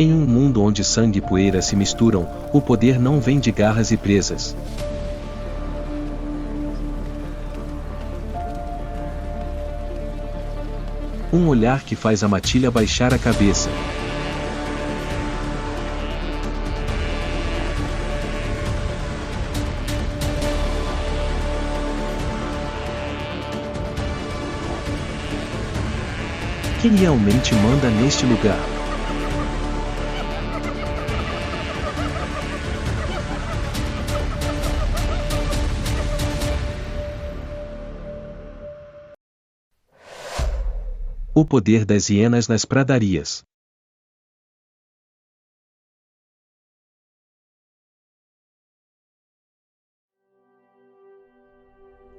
Em um mundo onde sangue e poeira se misturam, o poder não vem de garras e presas. Um olhar que faz a matilha baixar a cabeça. Quem realmente manda neste lugar? O poder das hienas nas pradarias.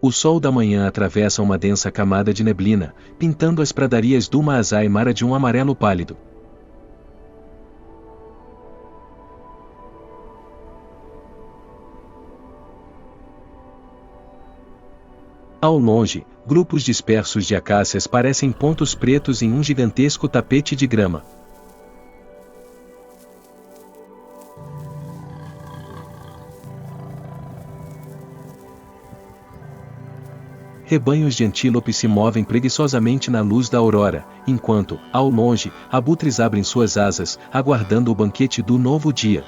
O sol da manhã atravessa uma densa camada de neblina, pintando as pradarias do Masai Mara de um amarelo pálido. Ao longe, grupos dispersos de acácias parecem pontos pretos em um gigantesco tapete de grama. Rebanhos de antílopes se movem preguiçosamente na luz da aurora, enquanto, ao longe, abutres abrem suas asas, aguardando o banquete do novo dia.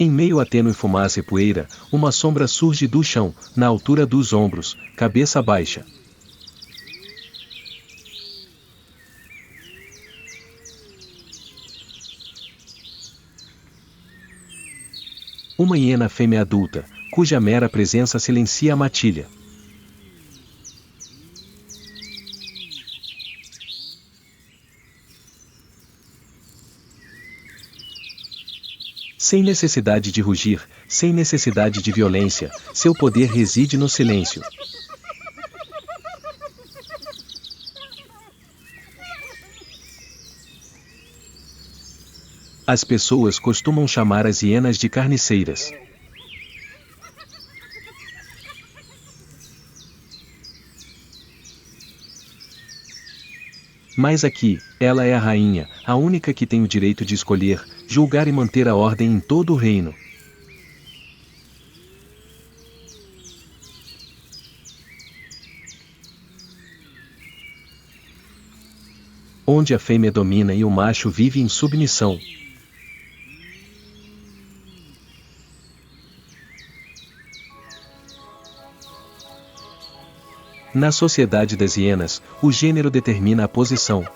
Em meio à tênue fumaça e poeira, uma sombra surge do chão, na altura dos ombros, cabeça baixa. Uma hiena fêmea adulta, cuja mera presença silencia a matilha. Sem necessidade de rugir, sem necessidade de violência, seu poder reside no silêncio. As pessoas costumam chamar as hienas de carniceiras. Mas aqui, ela é a rainha, a única que tem o direito de escolher, julgar e manter a ordem em todo o reino. Onde a fêmea domina e o macho vive em submissão. Na sociedade das hienas, o gênero determina a posição.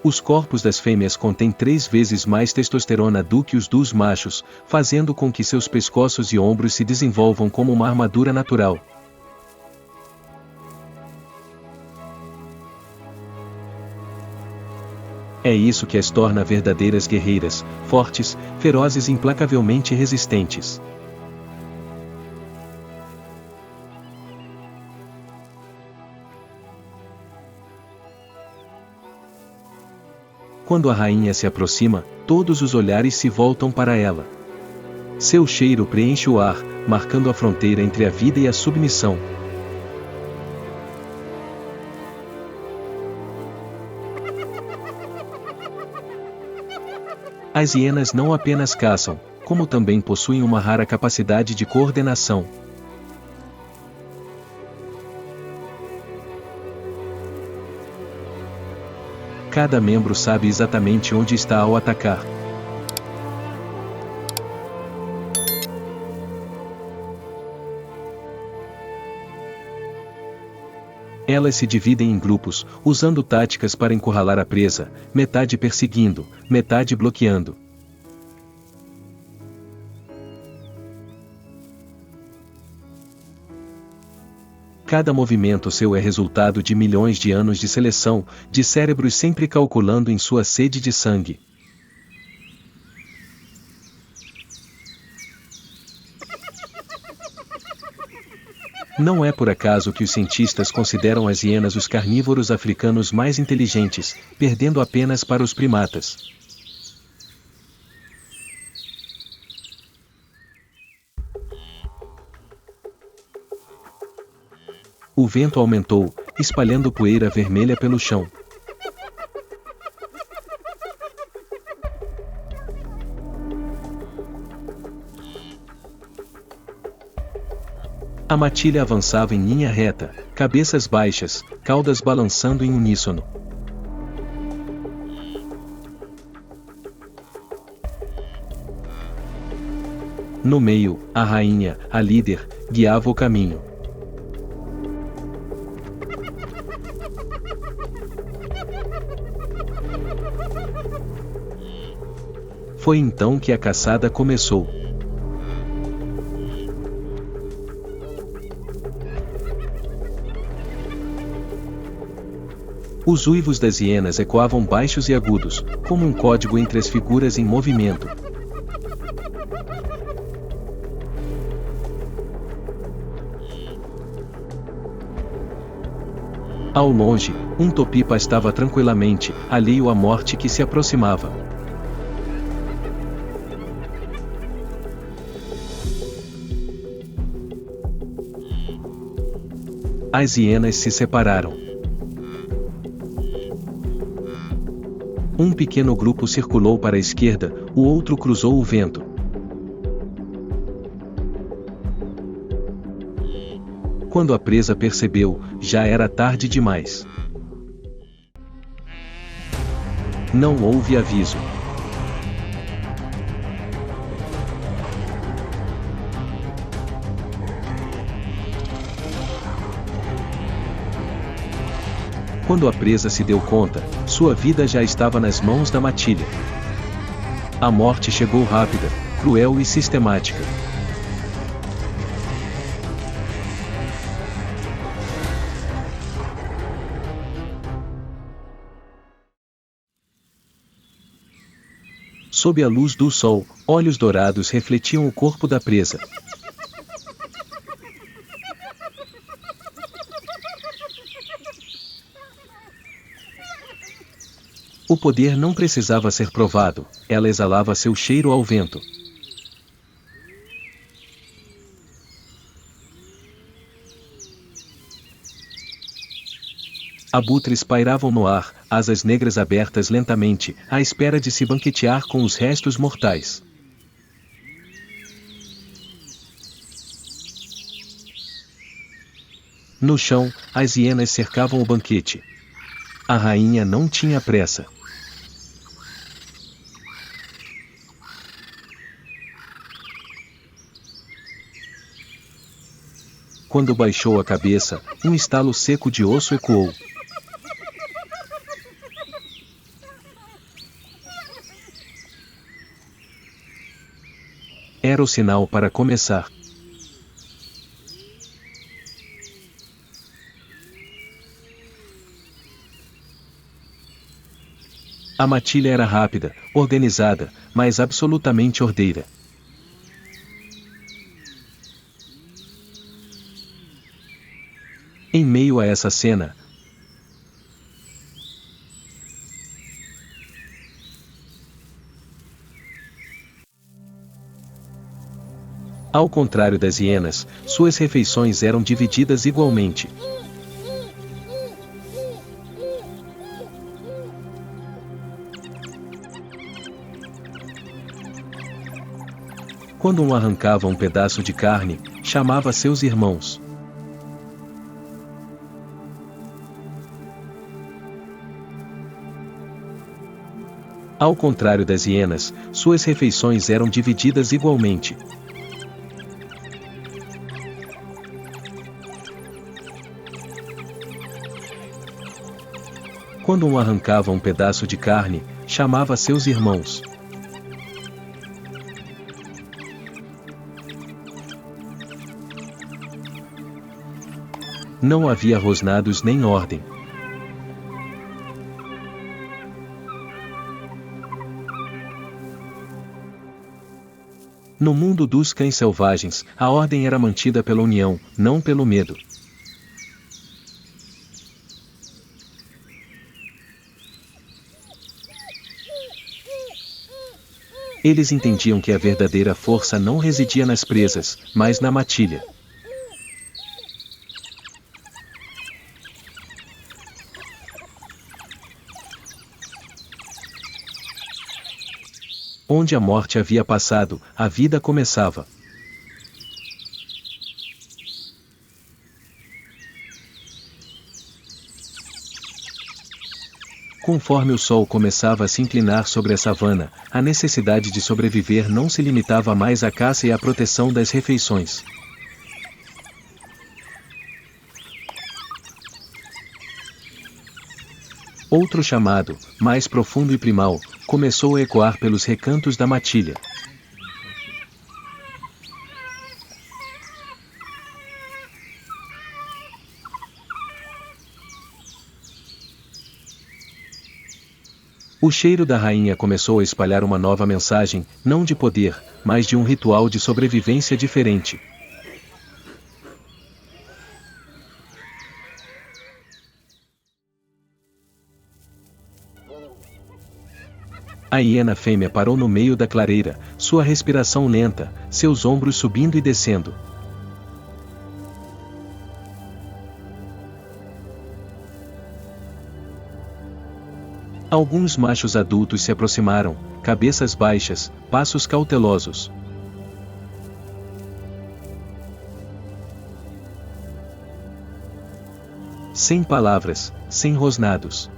Os corpos das fêmeas contêm 3 vezes mais testosterona do que os dos machos, fazendo com que seus pescoços e ombros se desenvolvam como uma armadura natural. É isso que as torna verdadeiras guerreiras, fortes, ferozes e implacavelmente resistentes. Quando a rainha se aproxima, todos os olhares se voltam para ela. Seu cheiro preenche o ar, marcando a fronteira entre a vida e a submissão. As hienas não apenas caçam, como também possuem uma rara capacidade de coordenação. Cada membro sabe exatamente onde está ao atacar. Elas se dividem em grupos, usando táticas para encurralar a presa, metade perseguindo, metade bloqueando. Cada movimento seu é resultado de milhões de anos de seleção, de cérebros sempre calculando em sua sede de sangue. Não é por acaso que os cientistas consideram as hienas os carnívoros africanos mais inteligentes, perdendo apenas para os primatas. O vento aumentou, espalhando poeira vermelha pelo chão. A matilha avançava em linha reta, cabeças baixas, caudas balançando em uníssono. No meio, a rainha, a líder, guiava o caminho. Foi então que a caçada começou. Os uivos das hienas ecoavam baixos e agudos, como um código entre as figuras em movimento. Ao longe, um tupi pastava tranquilamente, alheio à morte que se aproximava. As hienas se separaram. Um pequeno grupo circulou para a esquerda, o outro cruzou o vento. Quando a presa percebeu, já era tarde demais. Não houve aviso. Quando a presa se deu conta, sua vida já estava nas mãos da matilha. A morte chegou rápida, cruel e sistemática. Sob a luz do sol, olhos dourados refletiam o corpo da presa. O poder não precisava ser provado, ela exalava seu cheiro ao vento. Abutres pairavam no ar, asas negras abertas lentamente, à espera de se banquetear com os restos mortais. No chão, as hienas cercavam o banquete. A rainha não tinha pressa. Quando baixou a cabeça, um estalo seco de osso ecoou. Era o sinal para começar. A matilha era rápida, organizada, mas absolutamente ordeira. Em meio a essa cena, ao contrário das hienas, suas refeições eram divididas igualmente. Quando um arrancava um pedaço de carne, chamava seus irmãos. Ao contrário das hienas, suas refeições eram divididas igualmente. Quando um arrancava um pedaço de carne, chamava seus irmãos. Não havia rosnados nem ordem. No mundo dos cães selvagens, a ordem era mantida pela união, não pelo medo. Eles entendiam que a verdadeira força não residia nas presas, mas na matilha. Onde a morte havia passado, a vida começava. Conforme o sol começava a se inclinar sobre a savana, a necessidade de sobreviver não se limitava mais à caça e à proteção das refeições. Outro chamado, mais profundo e primal, começou a ecoar pelos recantos da matilha. O cheiro da rainha começou a espalhar uma nova mensagem, não de poder, mas de um ritual de sobrevivência diferente. A hiena fêmea parou no meio da clareira, sua respiração lenta, seus ombros subindo e descendo. Alguns machos adultos se aproximaram, cabeças baixas, passos cautelosos. Sem palavras, sem rosnados.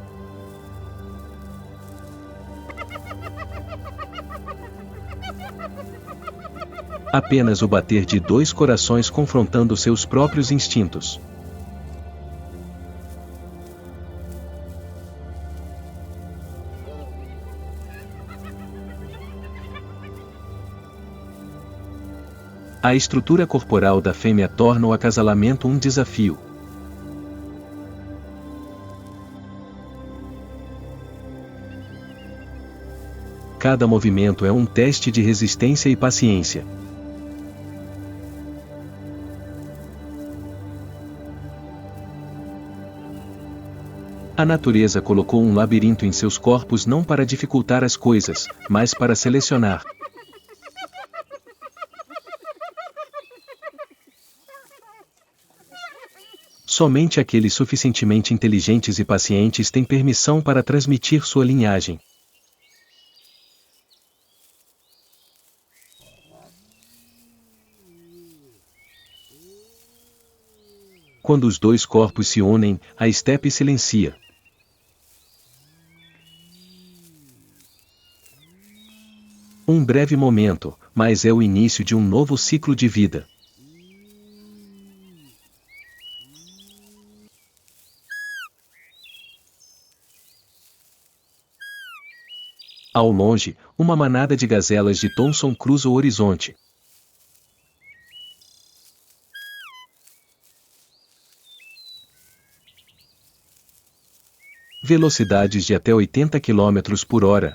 Apenas o bater de dois corações confrontando seus próprios instintos. A estrutura corporal da fêmea torna o acasalamento um desafio. Cada movimento é um teste de resistência e paciência. A natureza colocou um labirinto em seus corpos não para dificultar as coisas, mas para selecionar. Somente aqueles suficientemente inteligentes e pacientes têm permissão para transmitir sua linhagem. Quando os dois corpos se unem, a estepe silencia. Um breve momento, mas é o início de um novo ciclo de vida. Ao longe, uma manada de gazelas de Thomson cruza o horizonte. Velocidades de até 80 km por hora.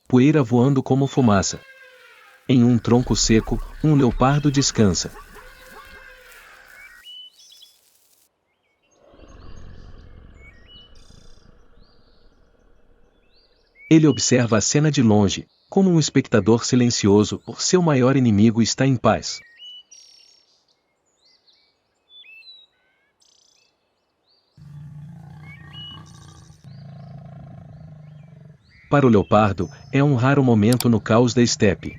Poeira voando como fumaça. Em um tronco seco, um leopardo descansa. Ele observa a cena de longe, como um espectador silencioso, seu maior inimigo está em paz. Para o leopardo, é um raro momento no caos da estepe.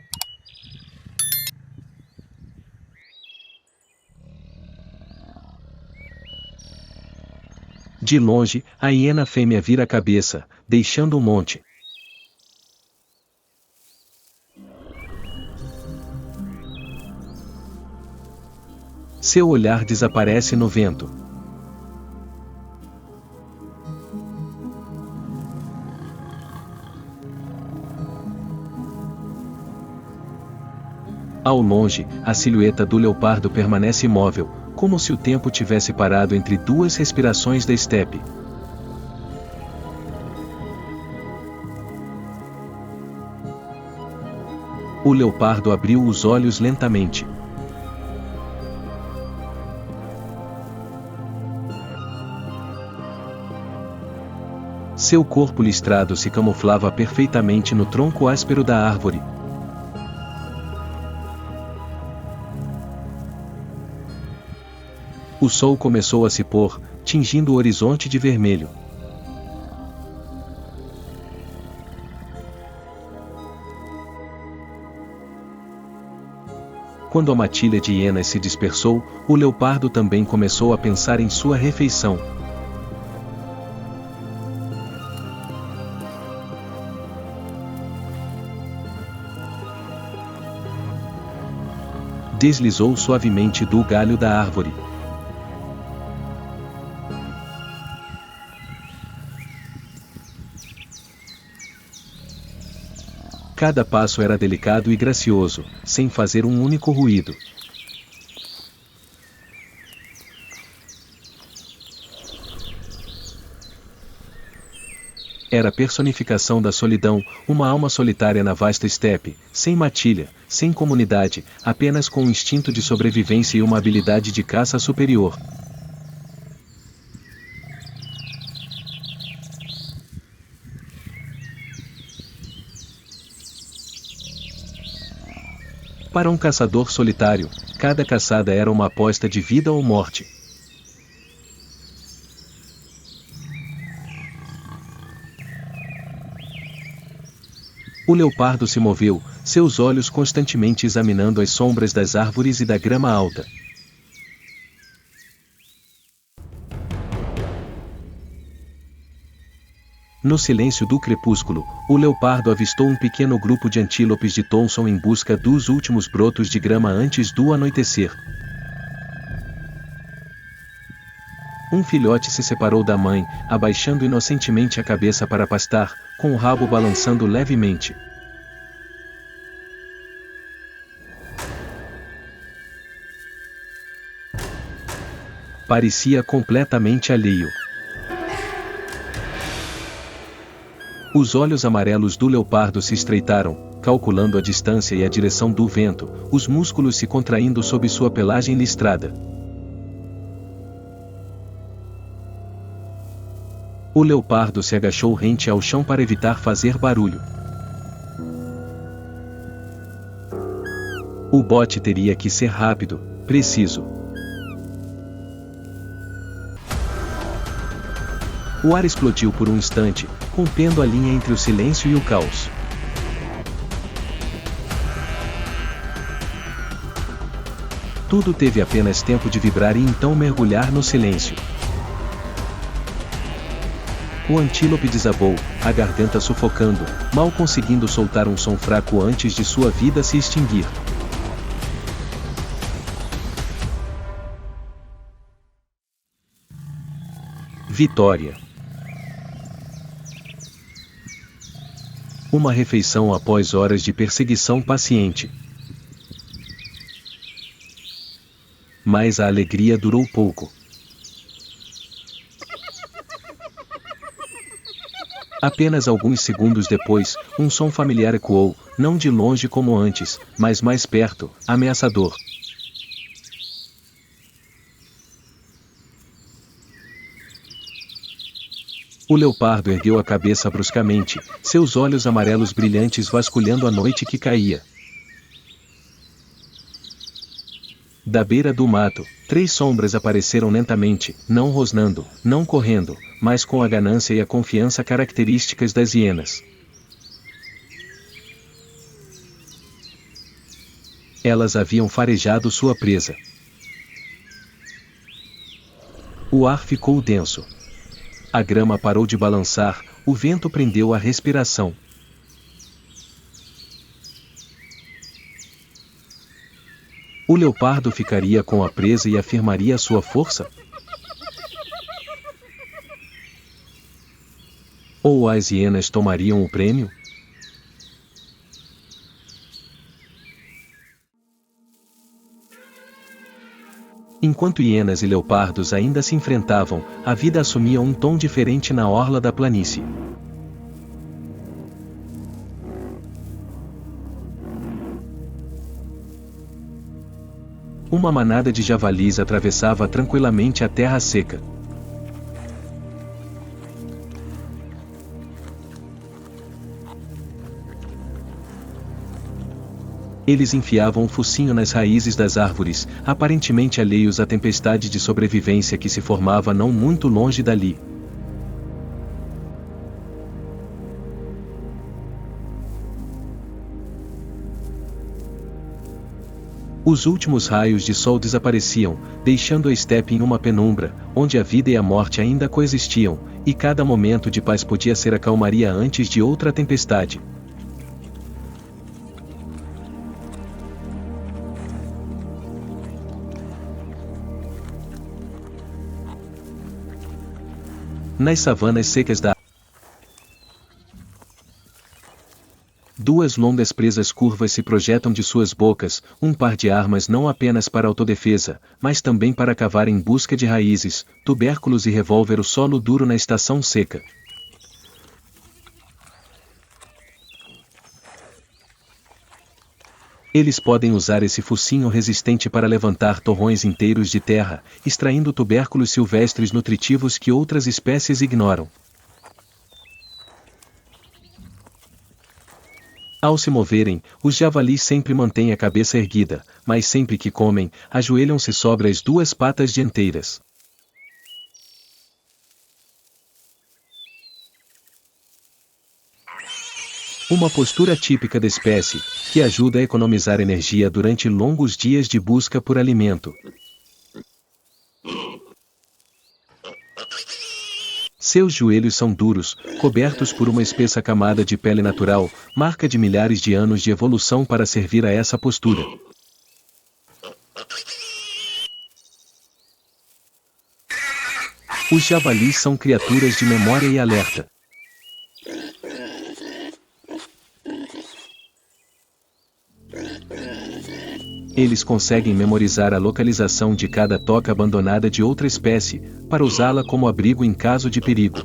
De longe, a hiena fêmea vira a cabeça, deixando um monte. Seu olhar desaparece no vento. Ao longe, a silhueta do leopardo permanece imóvel, como se o tempo tivesse parado entre duas respirações da estepe. O leopardo abriu os olhos lentamente. Seu corpo listrado se camuflava perfeitamente no tronco áspero da árvore. O sol começou a se pôr, tingindo o horizonte de vermelho. Quando a matilha de hienas se dispersou, o leopardo também começou a pensar em sua refeição. Deslizou suavemente do galho da árvore. Cada passo era delicado e gracioso, sem fazer um único ruído. Era a personificação da solidão, uma alma solitária na vasta estepe, sem matilha, sem comunidade, apenas com um instinto de sobrevivência e uma habilidade de caça superior. Para um caçador solitário, cada caçada era uma aposta de vida ou morte. O leopardo se moveu, seus olhos constantemente examinando as sombras das árvores e da grama alta. No silêncio do crepúsculo, o leopardo avistou um pequeno grupo de antílopes de Thomson em busca dos últimos brotos de grama antes do anoitecer. Um filhote se separou da mãe, abaixando inocentemente a cabeça para pastar, com o rabo balançando levemente. Parecia completamente alheio. Os olhos amarelos do leopardo se estreitaram, calculando a distância e a direção do vento, os músculos se contraindo sob sua pelagem listrada. O leopardo se agachou rente ao chão para evitar fazer barulho. O bote teria que ser rápido, preciso. O ar explodiu por um instante, rompendo a linha entre o silêncio e o caos. Tudo teve apenas tempo de vibrar e então mergulhar no silêncio. O antílope desabou, a garganta sufocando, mal conseguindo soltar um som fraco antes de sua vida se extinguir. Vitória. Uma refeição após horas de perseguição paciente. Mas a alegria durou pouco. Apenas alguns segundos depois, um som familiar ecoou, não de longe como antes, mas mais perto, ameaçador. O leopardo ergueu a cabeça bruscamente, seus olhos amarelos brilhantes vasculhando a noite que caía. Da beira do mato, 3 sombras apareceram lentamente, não rosnando, não correndo, mas com a ganância e a confiança características das hienas. Elas haviam farejado sua presa. O ar ficou denso. A grama parou de balançar, o vento prendeu a respiração. O leopardo ficaria com a presa e afirmaria sua força? Ou as hienas tomariam o prêmio? Enquanto hienas e leopardos ainda se enfrentavam, a vida assumia um tom diferente na orla da planície. Uma manada de javalis atravessava tranquilamente a terra seca. Eles enfiavam o focinho nas raízes das árvores, aparentemente alheios à tempestade de sobrevivência que se formava não muito longe dali. Os últimos raios de sol desapareciam, deixando a estepe em uma penumbra, onde a vida e a morte ainda coexistiam, e cada momento de paz podia ser a calmaria antes de outra tempestade. Nas savanas secas da duas longas presas curvas se projetam de suas bocas, um par de armas não apenas para autodefesa, mas também para cavar em busca de raízes, tubérculos e revólver o solo duro na estação seca. Eles podem usar esse focinho resistente para levantar torrões inteiros de terra, extraindo tubérculos silvestres nutritivos que outras espécies ignoram. Ao se moverem, os javalis sempre mantêm a cabeça erguida, mas sempre que comem, ajoelham-se sobre as duas patas dianteiras. Uma postura típica da espécie, que ajuda a economizar energia durante longos dias de busca por alimento. Seus joelhos são duros, cobertos por uma espessa camada de pele natural, marca de milhares de anos de evolução para servir a essa postura. Os javalis são criaturas de memória e alerta. Eles conseguem memorizar a localização de cada toca abandonada de outra espécie, para usá-la como abrigo em caso de perigo.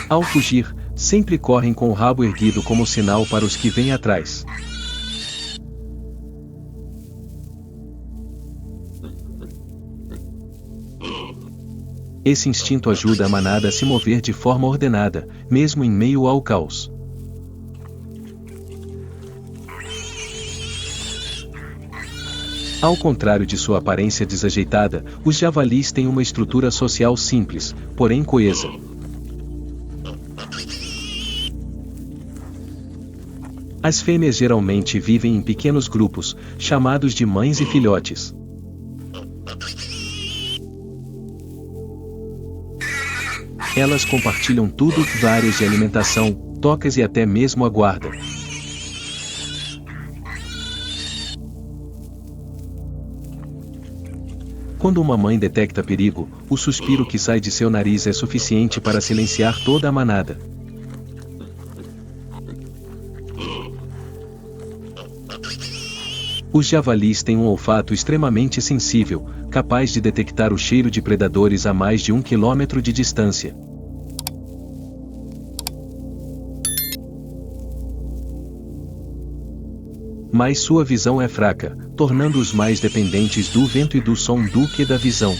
Ao fugir, sempre correm com o rabo erguido como sinal para os que vêm atrás. Esse instinto ajuda a manada a se mover de forma ordenada, mesmo em meio ao caos. Ao contrário de sua aparência desajeitada, os javalis têm uma estrutura social simples, porém coesa. As fêmeas geralmente vivem em pequenos grupos, chamados de mães e filhotes. Elas compartilham tudo, áreas de alimentação, tocas e até mesmo a guarda. Quando uma mãe detecta perigo, o suspiro que sai de seu nariz é suficiente para silenciar toda a manada. Os javalis têm um olfato extremamente sensível, capaz de detectar o cheiro de predadores a mais de 1 quilômetro de distância. Mas sua visão é fraca, tornando-os mais dependentes do vento e do som do que da visão.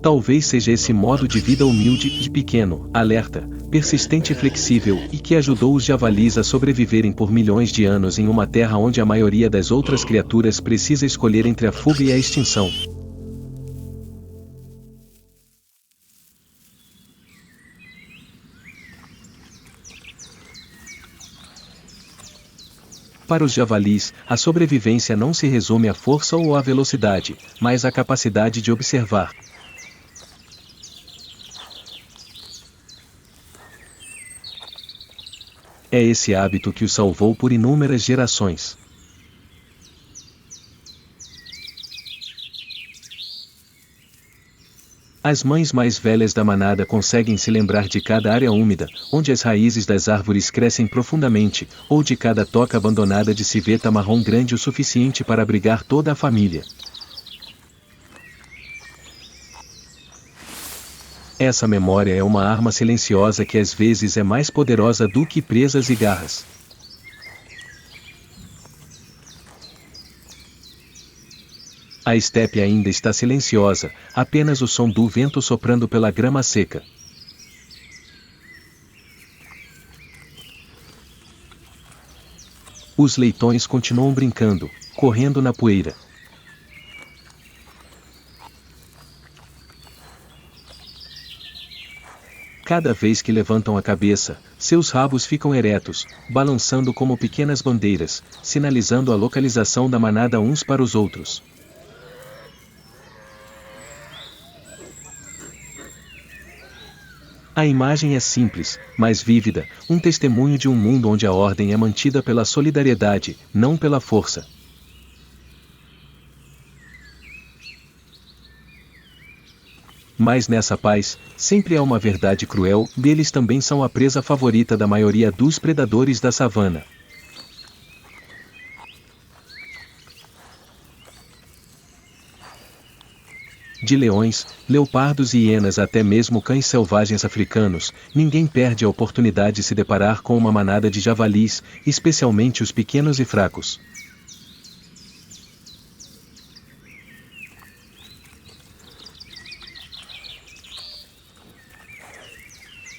Talvez seja esse modo de vida humilde, de pequeno, alerta, persistente e flexível, e que ajudou os javalis a sobreviverem por milhões de anos em uma terra onde a maioria das outras criaturas precisa escolher entre a fuga e a extinção. Para os javalis, a sobrevivência não se resume à força ou à velocidade, mas à capacidade de observar. É esse hábito que os salvou por inúmeras gerações. As mães mais velhas da manada conseguem se lembrar de cada área úmida, onde as raízes das árvores crescem profundamente, ou de cada toca abandonada de civeta marrom grande o suficiente para abrigar toda a família. Essa memória é uma arma silenciosa que às vezes é mais poderosa do que presas e garras. A estepe ainda está silenciosa, apenas o som do vento soprando pela grama seca. Os leitões continuam brincando, correndo na poeira. Cada vez que levantam a cabeça, seus rabos ficam eretos, balançando como pequenas bandeiras, sinalizando a localização da manada uns para os outros. A imagem é simples, mas vívida, um testemunho de um mundo onde a ordem é mantida pela solidariedade, não pela força. Mas nessa paz, sempre há uma verdade cruel, eles também são a presa favorita da maioria dos predadores da savana. De leões, leopardos e hienas até mesmo cães selvagens africanos, ninguém perde a oportunidade de se deparar com uma manada de javalis, especialmente os pequenos e fracos.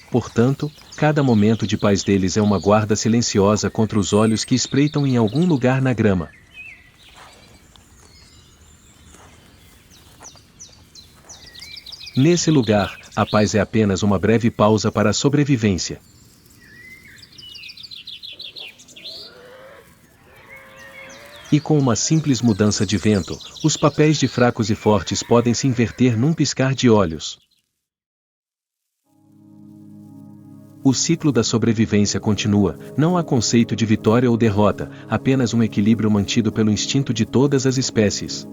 Portanto, cada momento de paz deles é uma guarda silenciosa contra os olhos que espreitam em algum lugar na grama. Nesse lugar, a paz é apenas uma breve pausa para a sobrevivência. E com uma simples mudança de vento, os papéis de fracos e fortes podem se inverter num piscar de olhos. O ciclo da sobrevivência continua, não há conceito de vitória ou derrota, apenas um equilíbrio mantido pelo instinto de todas as espécies.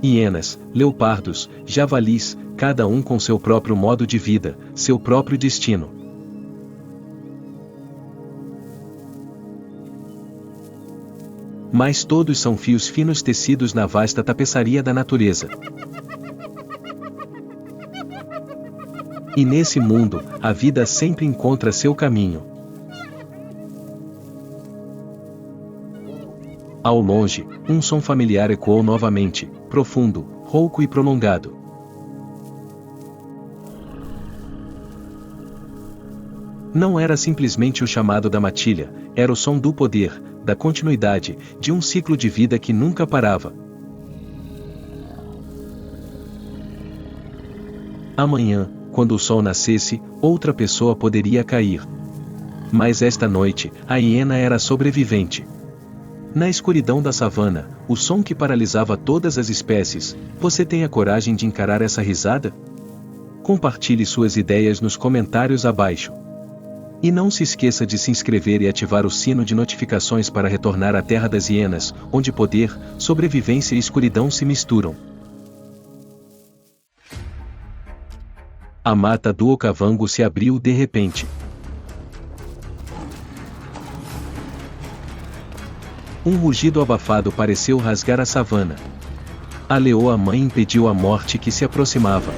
Hienas, leopardos, javalis, cada um com seu próprio modo de vida, seu próprio destino. Mas todos são fios finos tecidos na vasta tapeçaria da natureza. E nesse mundo, a vida sempre encontra seu caminho. Ao longe, um som familiar ecoou novamente, profundo, rouco e prolongado. Não era simplesmente o chamado da matilha, era o som do poder, da continuidade, de um ciclo de vida que nunca parava. Amanhã, quando o sol nascesse, outra pessoa poderia cair. Mas esta noite, a hiena era sobrevivente. Na escuridão da savana, o som que paralisava todas as espécies, você tem a coragem de encarar essa risada? Compartilhe suas ideias nos comentários abaixo. E não se esqueça de se inscrever e ativar o sino de notificações para retornar à Terra das Hienas, onde poder, sobrevivência e escuridão se misturam. A mata do Okavango se abriu de repente. Um rugido abafado pareceu rasgar a savana. A leoa-mãe impediu a morte que se aproximava.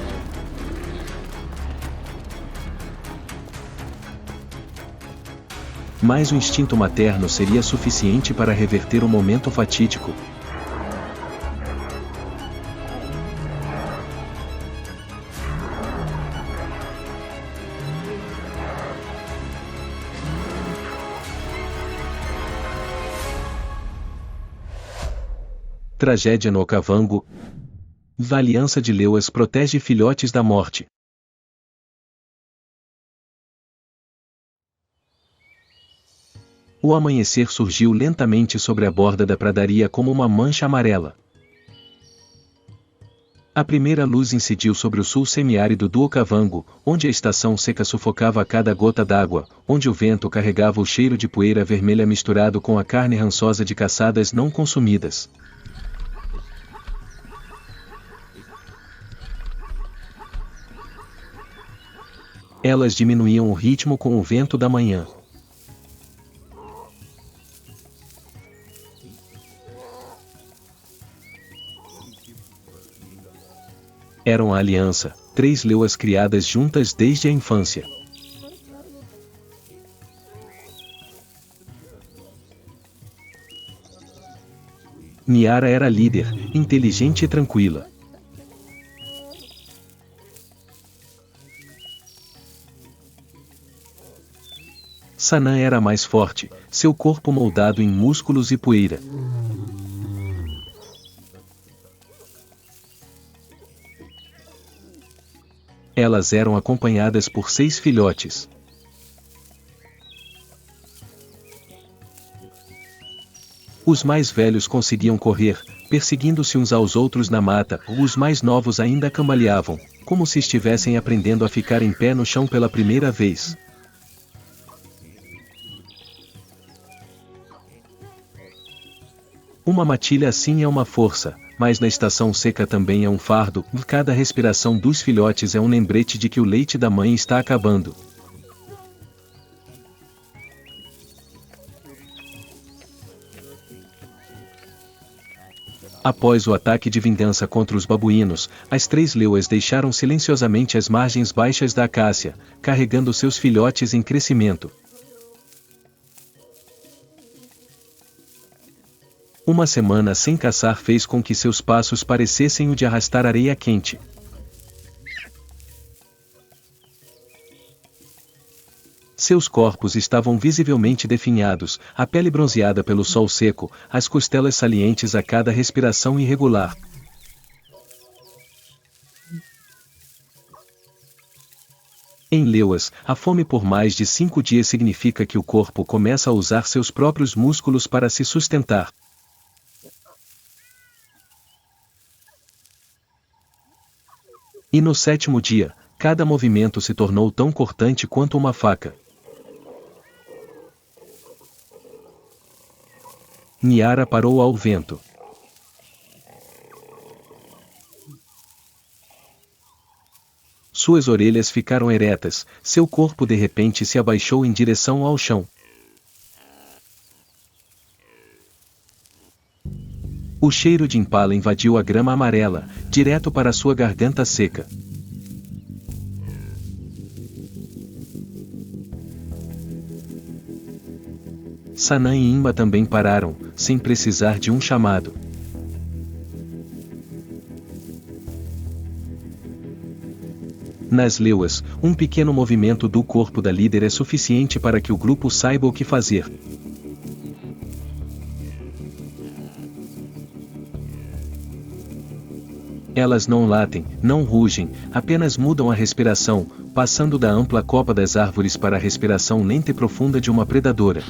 Mas o instinto materno seria suficiente para reverter o momento fatídico. Tragédia no Okavango. A aliança de leoas protege filhotes da morte. O amanhecer surgiu lentamente sobre a borda da pradaria como uma mancha amarela. A primeira luz incidiu sobre o sul semiárido do Okavango, onde a estação seca sufocava a cada gota d'água, onde o vento carregava o cheiro de poeira vermelha misturado com a carne rançosa de caçadas não consumidas. Elas diminuíam o ritmo com o vento da manhã. Eram a aliança, 3 leoas criadas juntas desde a infância. Niara era líder, inteligente e tranquila. Sanam era mais forte, seu corpo moldado em músculos e poeira. Elas eram acompanhadas por 6 filhotes. Os mais velhos conseguiam correr, perseguindo-se uns aos outros na mata, os mais novos ainda cambaleavam, como se estivessem aprendendo a ficar em pé no chão pela primeira vez. Uma matilha assim é uma força, mas na estação seca também é um fardo. Cada respiração dos filhotes é um lembrete de que o leite da mãe está acabando. Após o ataque de vingança contra os babuínos, as 3 leoas deixaram silenciosamente as margens baixas da acácia, carregando seus filhotes em crescimento. Uma semana sem caçar fez com que seus passos parecessem o de arrastar areia quente. Seus corpos estavam visivelmente definhados, a pele bronzeada pelo sol seco, as costelas salientes a cada respiração irregular. Em leoas, a fome por mais de 5 dias significa que o corpo começa a usar seus próprios músculos para se sustentar. E no 7º dia, cada movimento se tornou tão cortante quanto uma faca. Niara parou ao vento. Suas orelhas ficaram eretas, seu corpo de repente se abaixou em direção ao chão. O cheiro de impala invadiu a grama amarela, direto para sua garganta seca. Sanam e Imba também pararam, sem precisar de um chamado. Nas leoas, um pequeno movimento do corpo da líder é suficiente para que o grupo saiba o que fazer. Elas não latem, não rugem, apenas mudam a respiração, passando da ampla copa das árvores para a respiração lenta e profunda de uma predadora.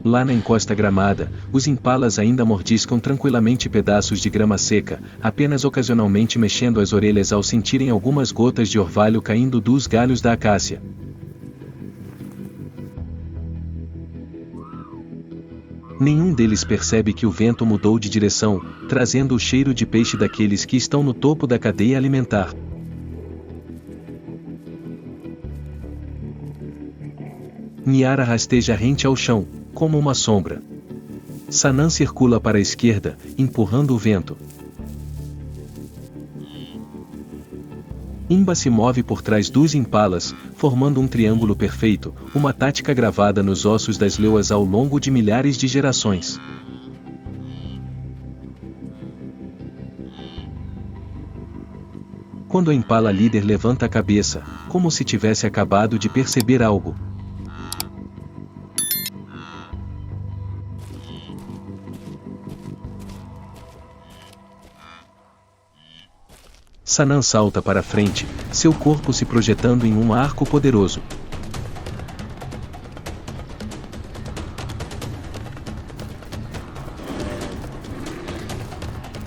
Lá na encosta gramada, os impalas ainda mordiscam tranquilamente pedaços de grama seca, apenas ocasionalmente mexendo as orelhas ao sentirem algumas gotas de orvalho caindo dos galhos da acácia. Nenhum deles percebe que o vento mudou de direção, trazendo o cheiro de peixe daqueles que estão no topo da cadeia alimentar. Niara rasteja rente ao chão, como uma sombra. Sanam circula para a esquerda, empurrando o vento. Imba se move por trás dos impalas, formando um triângulo perfeito, uma tática gravada nos ossos das leoas ao longo de milhares de gerações. Quando a impala líder levanta a cabeça, como se tivesse acabado de perceber algo. Sanam salta para frente, seu corpo se projetando em um arco poderoso.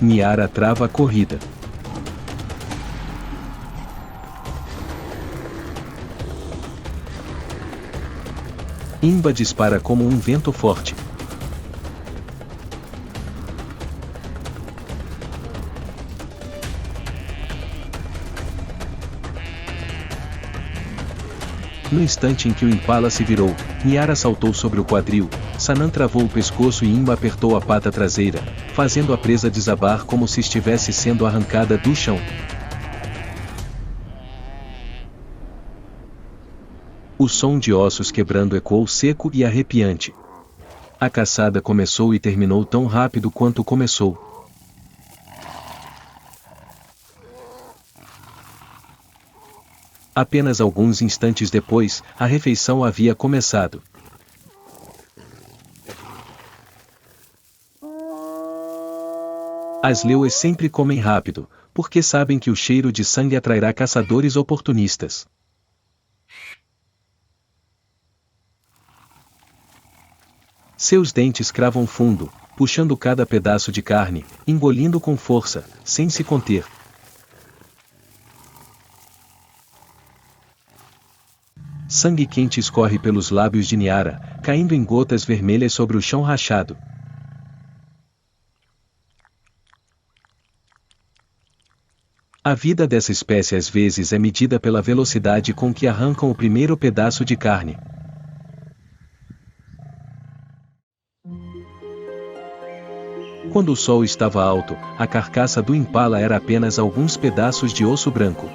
Niara trava a corrida. Imba dispara como um vento forte. No instante em que o impala se virou, Niara saltou sobre o quadril, Sanam travou o pescoço e Imba apertou a pata traseira, fazendo a presa desabar como se estivesse sendo arrancada do chão. O som de ossos quebrando ecoou seco e arrepiante. A caçada começou e terminou tão rápido quanto começou. Apenas alguns instantes depois, a refeição havia começado. As leoas sempre comem rápido, porque sabem que o cheiro de sangue atrairá caçadores oportunistas. Seus dentes cravam fundo, puxando cada pedaço de carne, engolindo com força, sem se conter. Sangue quente escorre pelos lábios de Niara, caindo em gotas vermelhas sobre o chão rachado. A vida dessa espécie às vezes é medida pela velocidade com que arrancam o primeiro pedaço de carne. Quando o sol estava alto, a carcaça do impala era apenas alguns pedaços de osso branco.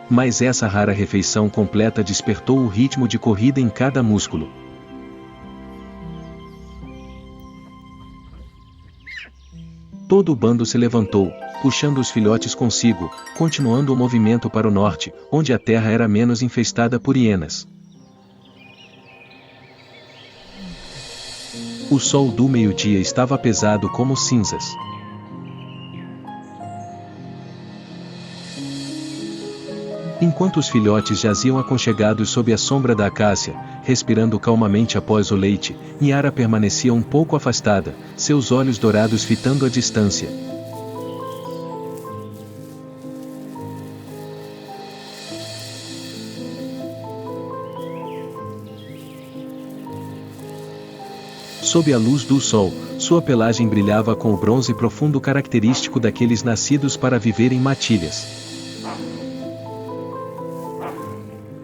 Mas essa rara refeição completa despertou o ritmo de corrida em cada músculo. Todo o bando se levantou, puxando os filhotes consigo, continuando o movimento para o norte, onde a terra era menos infestada por hienas. O sol do meio-dia estava pesado como cinzas. Enquanto os filhotes jaziam aconchegados sob a sombra da acácia, respirando calmamente após o leite, Niara permanecia um pouco afastada, seus olhos dourados fitando a distância. Sob a luz do sol, sua pelagem brilhava com o bronze profundo característico daqueles nascidos para viver em matilhas.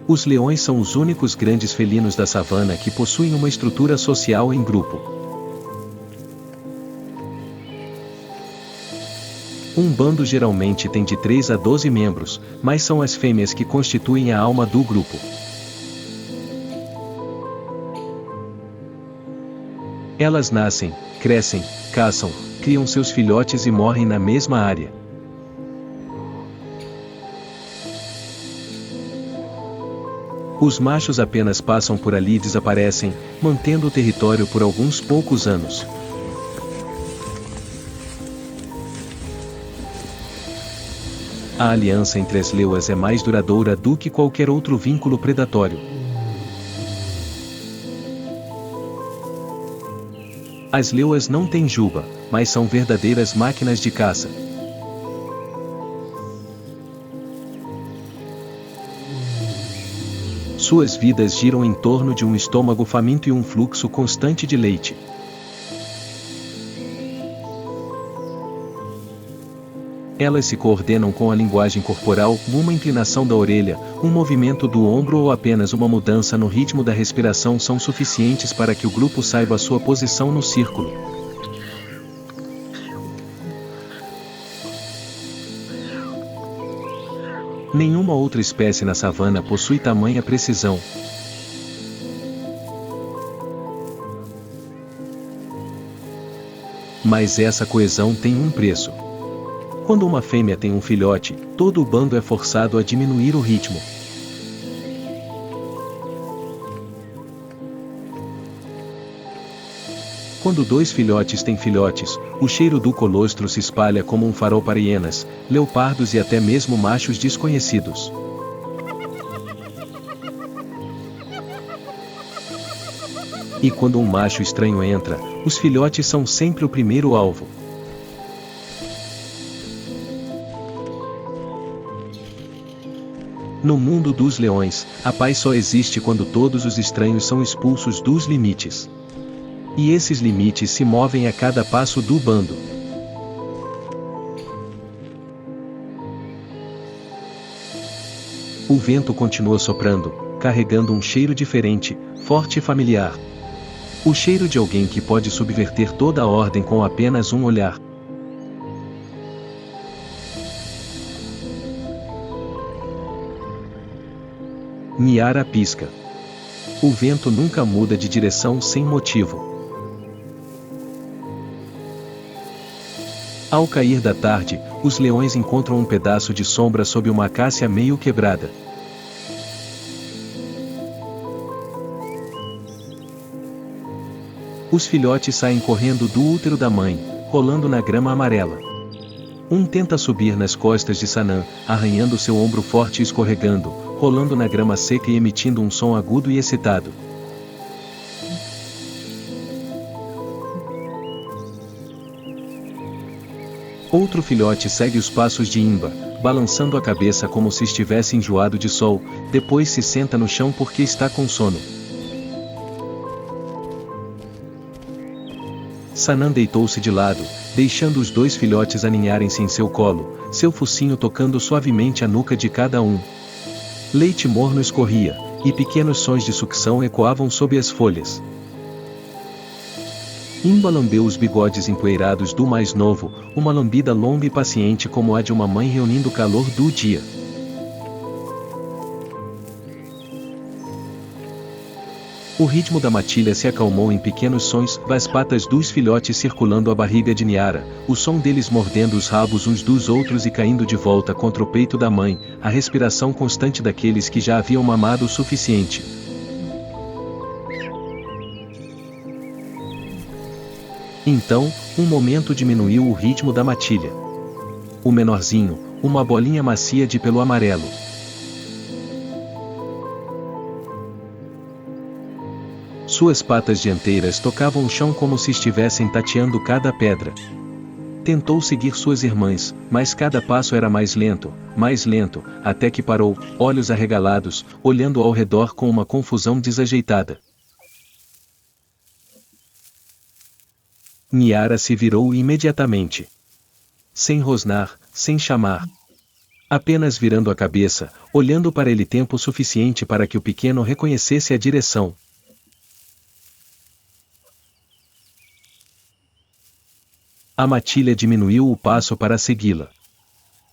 Os leões são os únicos grandes felinos da savana que possuem uma estrutura social em grupo. Um bando geralmente tem de 3 a 12 membros, mas são as fêmeas que constituem a alma do grupo. Elas nascem, crescem, caçam, criam seus filhotes e morrem na mesma área. Os machos apenas passam por ali e desaparecem, mantendo o território por alguns poucos anos. A aliança entre as leoas é mais duradoura do que qualquer outro vínculo predatório. As leoas não têm juba, mas são verdadeiras máquinas de caça. Suas vidas giram em torno de um estômago faminto e um fluxo constante de leite. Elas se coordenam com a linguagem corporal, uma inclinação da orelha, um movimento do ombro ou apenas uma mudança no ritmo da respiração são suficientes para que o grupo saiba sua posição no círculo. Nenhuma outra espécie na savana possui tamanha precisão. Mas essa coesão tem um preço. Quando uma fêmea tem um filhote, todo o bando é forçado a diminuir o ritmo. Quando 2 filhotes têm filhotes, o cheiro do colostro se espalha como um farol para hienas, leopardos e até mesmo machos desconhecidos. E quando um macho estranho entra, os filhotes são sempre o primeiro alvo. No mundo dos leões, a paz só existe quando todos os estranhos são expulsos dos limites. E esses limites se movem a cada passo do bando. O vento continua soprando, carregando um cheiro diferente, forte e familiar. O cheiro de alguém que pode subverter toda a ordem com apenas um olhar. Niara pisca. O vento nunca muda de direção sem motivo. Ao cair da tarde, os leões encontram um pedaço de sombra sob uma acácia meio quebrada. Os filhotes saem correndo do útero da mãe, rolando na grama amarela. Um tenta subir nas costas de Sanam, arranhando seu ombro forte e escorregando, rolando na grama seca e emitindo um som agudo e excitado. Outro filhote segue os passos de Imba, balançando a cabeça como se estivesse enjoado de sol, depois se senta no chão porque está com sono. Sanam deitou-se de lado, deixando os dois filhotes aninharem-se em seu colo, seu focinho tocando suavemente a nuca de cada um. Leite morno escorria, e pequenos sons de sucção ecoavam sob as folhas. Imba lambeu os bigodes empoeirados do mais novo, uma lambida longa e paciente como a de uma mãe reunindo o calor do dia. O ritmo da matilha se acalmou em pequenos sons, as patas dos filhotes circulando a barriga de Niara, o som deles mordendo os rabos uns dos outros e caindo de volta contra o peito da mãe, a respiração constante daqueles que já haviam mamado o suficiente. Então, um momento diminuiu o ritmo da matilha. O menorzinho, uma bolinha macia de pelo amarelo. Suas patas dianteiras tocavam o chão como se estivessem tateando cada pedra. Tentou seguir suas irmãs, mas cada passo era mais lento, até que parou, olhos arregalados, olhando ao redor com uma confusão desajeitada. Niara se virou imediatamente. Sem rosnar, sem chamar. Apenas virando a cabeça, olhando para ele tempo suficiente para que o pequeno reconhecesse a direção. A matilha diminuiu o passo para segui-la.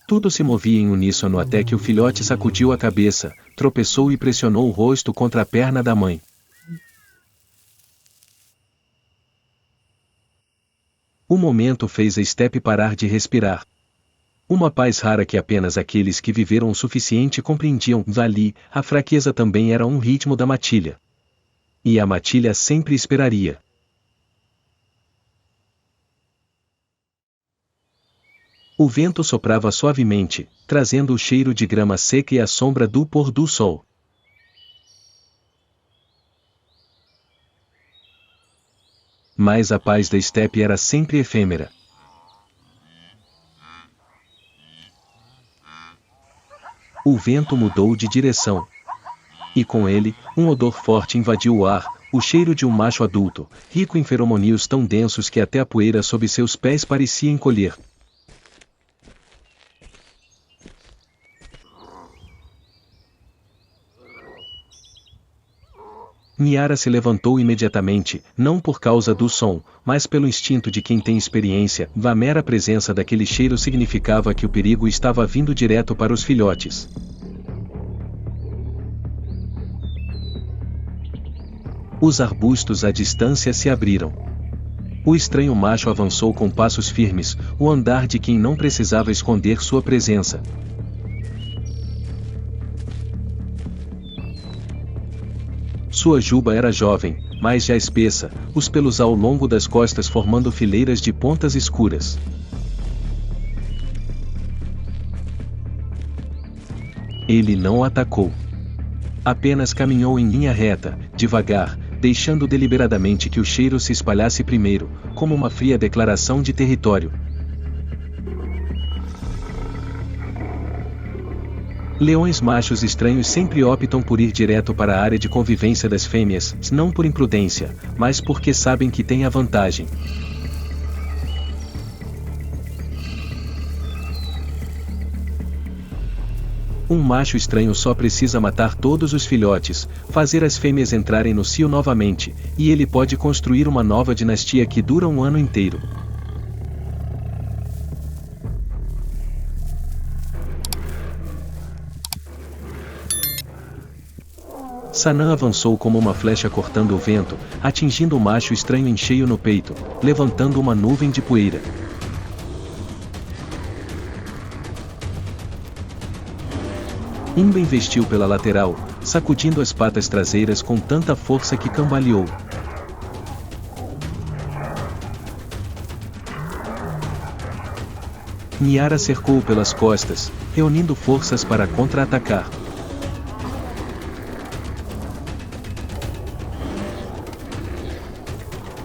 Tudo se movia em uníssono até que o filhote sacudiu a cabeça, tropeçou e pressionou o rosto contra a perna da mãe. O momento fez a estepe parar de respirar. Uma paz rara que apenas aqueles que viveram o suficiente compreendiam. Ali, a fraqueza também era um ritmo da matilha. E a matilha sempre esperaria. O vento soprava suavemente, trazendo o cheiro de grama seca e a sombra do pôr do sol. Mas a paz da estepe era sempre efêmera. O vento mudou de direção. E com ele, um odor forte invadiu o ar, o cheiro de um macho adulto, rico em feromônios tão densos que até a poeira sob seus pés parecia encolher. Niara se levantou imediatamente, não por causa do som, mas pelo instinto de quem tem experiência. A mera presença daquele cheiro significava que o perigo estava vindo direto para os filhotes. Os arbustos à distância se abriram. O estranho macho avançou com passos firmes, o andar de quem não precisava esconder sua presença. Sua juba era jovem, mas já espessa, os pelos ao longo das costas formando fileiras de pontas escuras. Ele não atacou. Apenas caminhou em linha reta, devagar, deixando deliberadamente que o cheiro se espalhasse primeiro, como uma fria declaração de território. Leões machos estranhos sempre optam por ir direto para a área de convivência das fêmeas, não por imprudência, mas porque sabem que têm a vantagem. Um macho estranho só precisa matar todos os filhotes, fazer as fêmeas entrarem no cio novamente, e ele pode construir uma nova dinastia que dura um ano inteiro. Sanã avançou como uma flecha cortando o vento, atingindo o macho estranho em cheio no peito, levantando uma nuvem de poeira. Imba investiu pela lateral, sacudindo as patas traseiras com tanta força que cambaleou. Niara cercou-o pelas costas, reunindo forças para contra-atacar.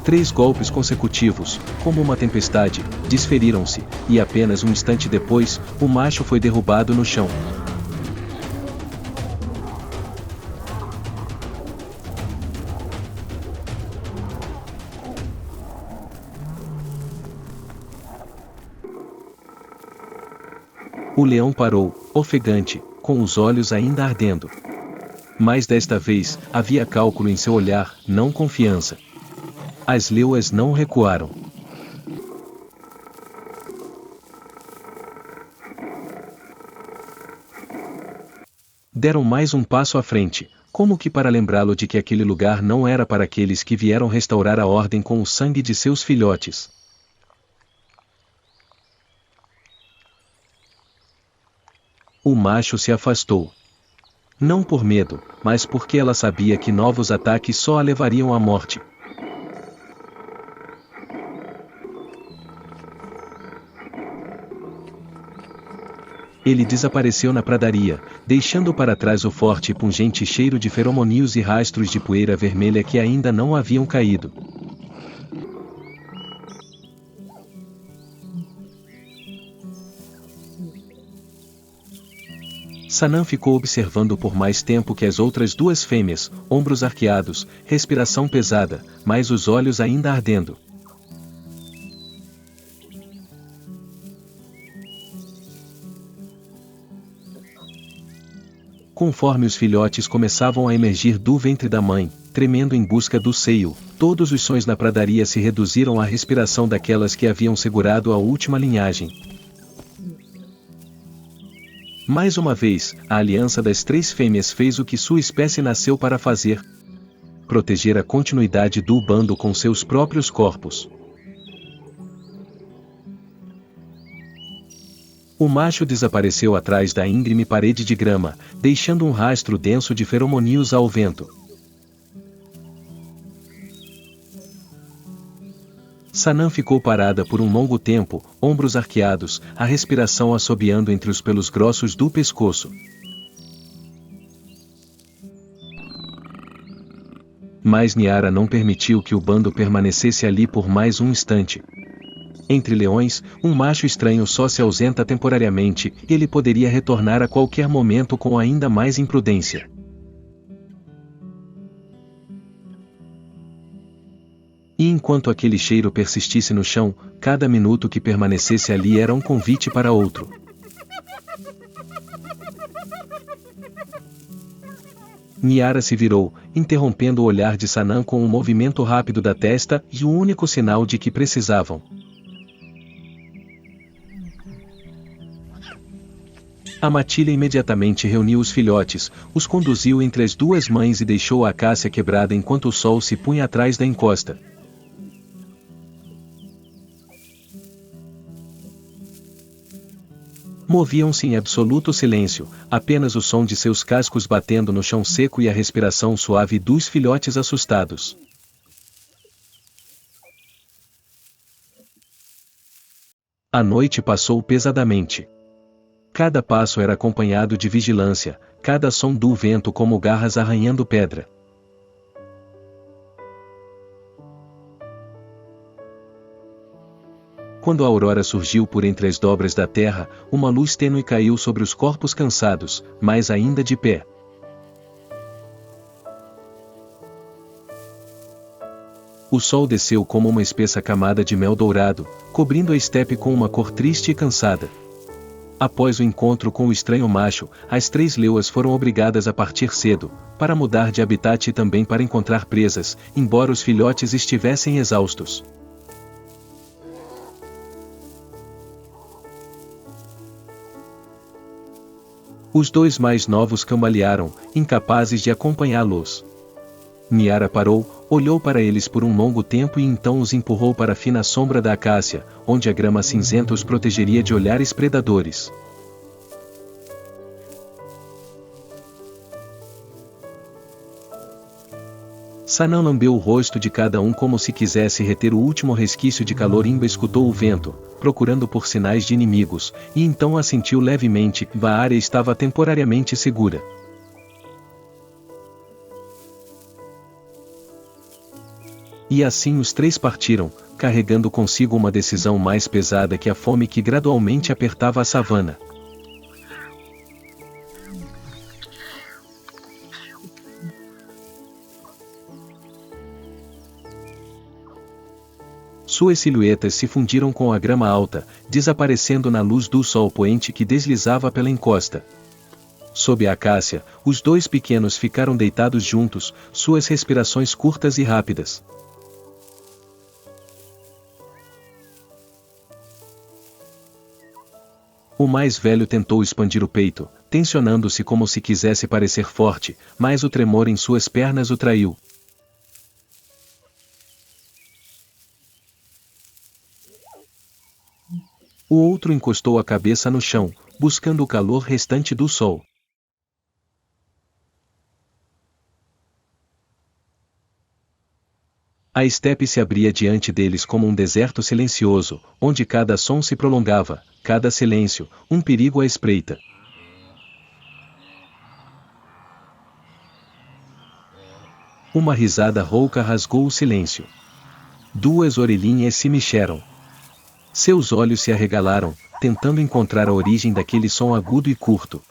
Três golpes consecutivos, como uma tempestade, desferiram-se, e apenas um instante depois, o macho foi derrubado no chão. O leão parou, ofegante, com os olhos ainda ardendo. Mas desta vez, havia cálculo em seu olhar, não confiança. As leoas não recuaram. Deram mais um passo à frente, como que para lembrá-lo de que aquele lugar não era para aqueles que vieram restaurar a ordem com o sangue de seus filhotes. O macho se afastou. Não por medo, mas porque ela sabia que novos ataques só a levariam à morte. Ele desapareceu na pradaria, deixando para trás o forte e pungente cheiro de feromônios e rastros de poeira vermelha que ainda não haviam caído. Sanã ficou observando por mais tempo que as outras duas fêmeas, ombros arqueados, respiração pesada, mas os olhos ainda ardendo. Conforme os filhotes começavam a emergir do ventre da mãe, tremendo em busca do seio, todos os sons na pradaria se reduziram à respiração daquelas que haviam segurado a última linhagem. Mais uma vez, a aliança das três fêmeas fez o que sua espécie nasceu para fazer: proteger a continuidade do bando com seus próprios corpos. O macho desapareceu atrás da íngreme parede de grama, deixando um rastro denso de feromônios ao vento. Sanã ficou parada por um longo tempo, ombros arqueados, a respiração assobiando entre os pelos grossos do pescoço. Mas Niara não permitiu que o bando permanecesse ali por mais um instante. Entre leões, um macho estranho só se ausenta temporariamente, e ele poderia retornar a qualquer momento com ainda mais imprudência. E enquanto aquele cheiro persistisse no chão, cada minuto que permanecesse ali era um convite para outro. Niara se virou, interrompendo o olhar de Sanã com um movimento rápido da testa e o único sinal de que precisavam. A matilha imediatamente reuniu os filhotes, os conduziu entre as duas mães e deixou a acácia quebrada enquanto o sol se punha atrás da encosta. Moviam-se em absoluto silêncio, apenas o som de seus cascos batendo no chão seco e a respiração suave dos filhotes assustados. A noite passou pesadamente. Cada passo era acompanhado de vigilância, cada som do vento como garras arranhando pedra. Quando a aurora surgiu por entre as dobras da terra, uma luz tênue caiu sobre os corpos cansados, mas ainda de pé. O sol desceu como uma espessa camada de mel dourado, cobrindo a estepe com uma cor triste e cansada. Após o encontro com o estranho macho, as três leoas foram obrigadas a partir cedo, para mudar de habitat e também para encontrar presas, embora os filhotes estivessem exaustos. Os dois mais novos cambalearam, incapazes de acompanhá-los. Niara parou, olhou para eles por um longo tempo e então os empurrou para a fina sombra da acácia, onde a grama cinzenta os protegeria de olhares predadores. Sanan lambeu o rosto de cada um como se quisesse reter o último resquício de calor. Imba escutou o vento, procurando por sinais de inimigos, e então assentiu levemente. A área estava temporariamente segura. E assim os três partiram, carregando consigo uma decisão mais pesada que a fome que gradualmente apertava a savana. Suas silhuetas se fundiram com a grama alta, desaparecendo na luz do sol poente que deslizava pela encosta. Sob a acácia, os dois pequenos ficaram deitados juntos, suas respirações curtas e rápidas. O mais velho tentou expandir o peito, tensionando-se como se quisesse parecer forte, mas o tremor em suas pernas o traiu. O outro encostou a cabeça no chão, buscando o calor restante do sol. A estepe se abria diante deles como um deserto silencioso, onde cada som se prolongava, cada silêncio, um perigo à espreita. Uma risada rouca rasgou o silêncio. Duas orelhinhas se mexeram. Seus olhos se arregalaram, tentando encontrar a origem daquele som agudo e curto.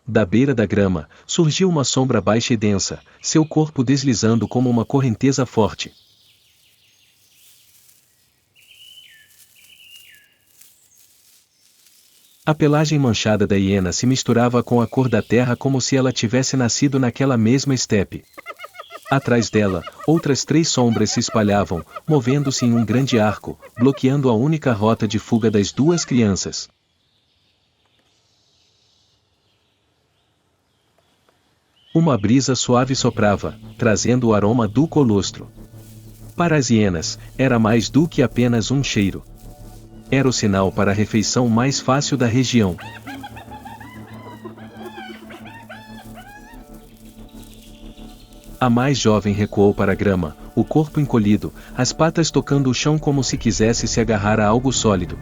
Da beira da grama, surgiu uma sombra baixa e densa, seu corpo deslizando como uma correnteza forte. A pelagem manchada da hiena se misturava com a cor da terra como se ela tivesse nascido naquela mesma estepe. Atrás dela, outras três sombras se espalhavam, movendo-se em um grande arco, bloqueando a única rota de fuga das duas crianças. Uma brisa suave soprava, trazendo o aroma do colostro. Para as hienas, era mais do que apenas um cheiro. Era o sinal para a refeição mais fácil da região. A mais jovem recuou para a grama, o corpo encolhido, as patas tocando o chão como se quisesse se agarrar a algo sólido.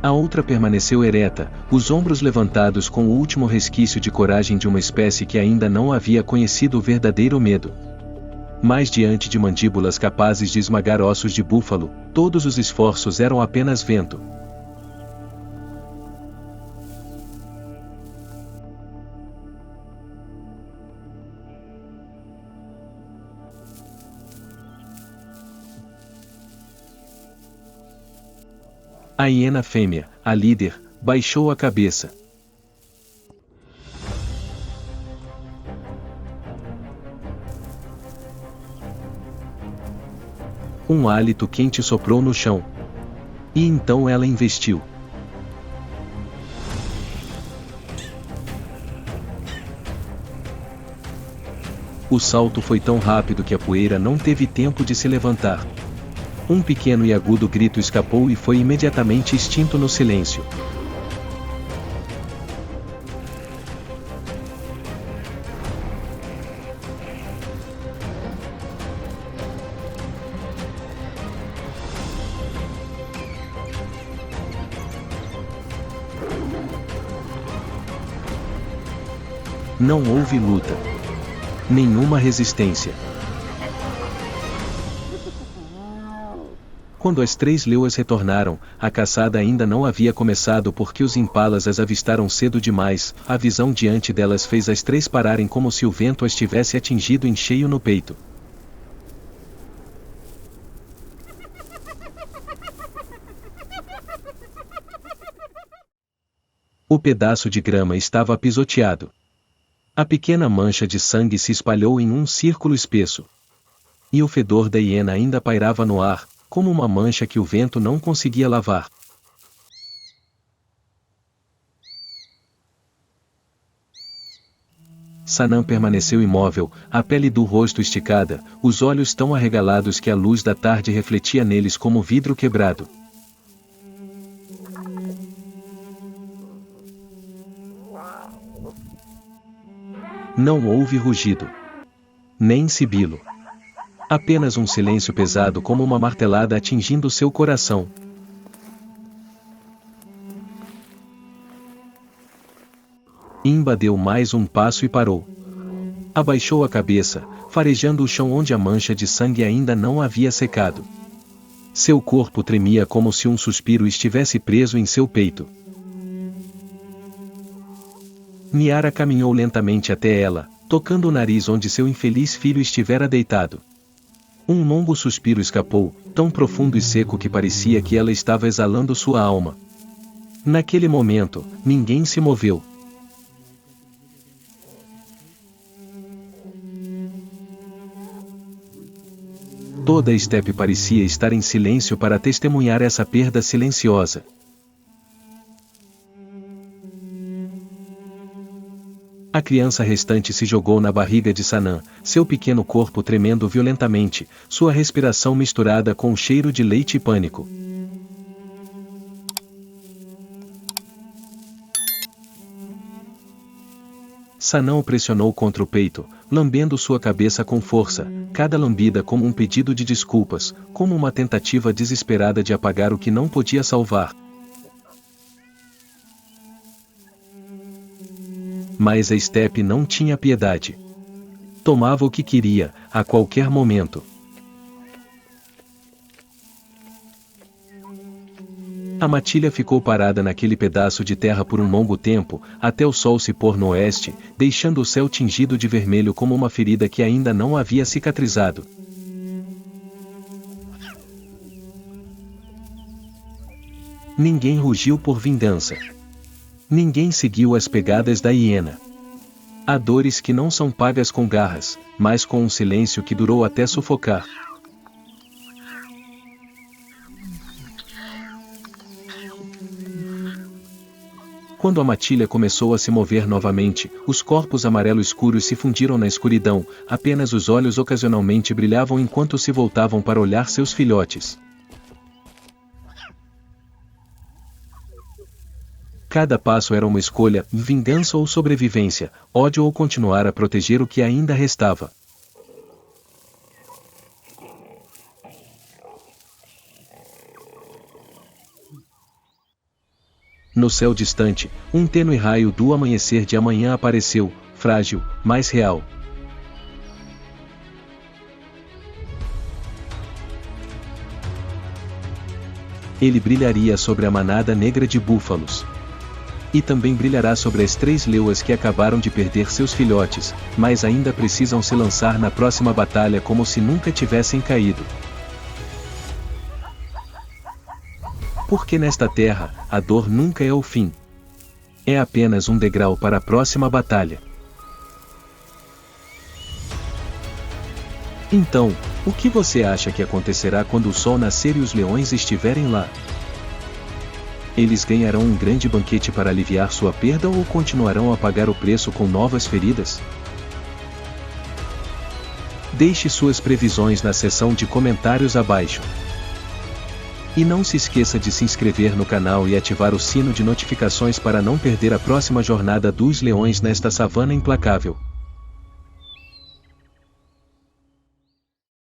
A outra permaneceu ereta, os ombros levantados com o último resquício de coragem de uma espécie que ainda não havia conhecido o verdadeiro medo. Mas diante de mandíbulas capazes de esmagar ossos de búfalo, todos os esforços eram apenas vento. A hiena fêmea, a líder, baixou a cabeça. Um hálito quente soprou no chão. E então ela investiu. O salto foi tão rápido que a poeira não teve tempo de se levantar. Um pequeno e agudo grito escapou e foi imediatamente extinto no silêncio. Não houve luta. Nenhuma resistência. Quando as três leoas retornaram, a caçada ainda não havia começado porque os impalas as avistaram cedo demais. A visão diante delas fez as três pararem como se o vento as tivesse atingido em cheio no peito. O pedaço de grama estava pisoteado. A pequena mancha de sangue se espalhou em um círculo espesso. E o fedor da hiena ainda pairava no ar, como uma mancha que o vento não conseguia lavar. Sanam permaneceu imóvel, a pele do rosto esticada, os olhos tão arregalados que a luz da tarde refletia neles como vidro quebrado. Não houve rugido. Nem sibilo. Apenas um silêncio pesado como uma martelada atingindo seu coração. Imba deu mais um passo e parou. Abaixou a cabeça, farejando o chão onde a mancha de sangue ainda não havia secado. Seu corpo tremia como se um suspiro estivesse preso em seu peito. Niara caminhou lentamente até ela, tocando o nariz onde seu infeliz filho estivera deitado. Um longo suspiro escapou, tão profundo e seco que parecia que ela estava exalando sua alma. Naquele momento, ninguém se moveu. Toda a estepe parecia estar em silêncio para testemunhar essa perda silenciosa. A criança restante se jogou na barriga de Sanam, seu pequeno corpo tremendo violentamente, sua respiração misturada com o cheiro de leite e pânico. Sanam o pressionou contra o peito, lambendo sua cabeça com força, cada lambida como um pedido de desculpas, como uma tentativa desesperada de apagar o que não podia salvar. Mas a estepe não tinha piedade. Tomava o que queria, a qualquer momento. A matilha ficou parada naquele pedaço de terra por um longo tempo, até o sol se pôr no oeste, deixando o céu tingido de vermelho como uma ferida que ainda não havia cicatrizado. Ninguém rugiu por vingança. Ninguém seguiu as pegadas da hiena. Há dores que não são pagas com garras, mas com um silêncio que durou até sufocar. Quando a matilha começou a se mover novamente, os corpos amarelo escuros se fundiram na escuridão, apenas os olhos ocasionalmente brilhavam enquanto se voltavam para olhar seus filhotes. Cada passo era uma escolha, vingança ou sobrevivência, ódio ou continuar a proteger o que ainda restava. No céu distante, um tênue raio do amanhecer de amanhã apareceu, frágil, mas real. Ele brilharia sobre a manada negra de búfalos. E também brilhará sobre as 3 leoas que acabaram de perder seus filhotes, mas ainda precisam se lançar na próxima batalha como se nunca tivessem caído. Porque nesta terra, a dor nunca é o fim. É apenas um degrau para a próxima batalha. Então, o que você acha que acontecerá quando o sol nascer e os leões estiverem lá? Eles ganharão um grande banquete para aliviar sua perda ou continuarão a pagar o preço com novas feridas? Deixe suas previsões na seção de comentários abaixo. E não se esqueça de se inscrever no canal e ativar o sino de notificações para não perder a próxima jornada dos leões nesta savana implacável.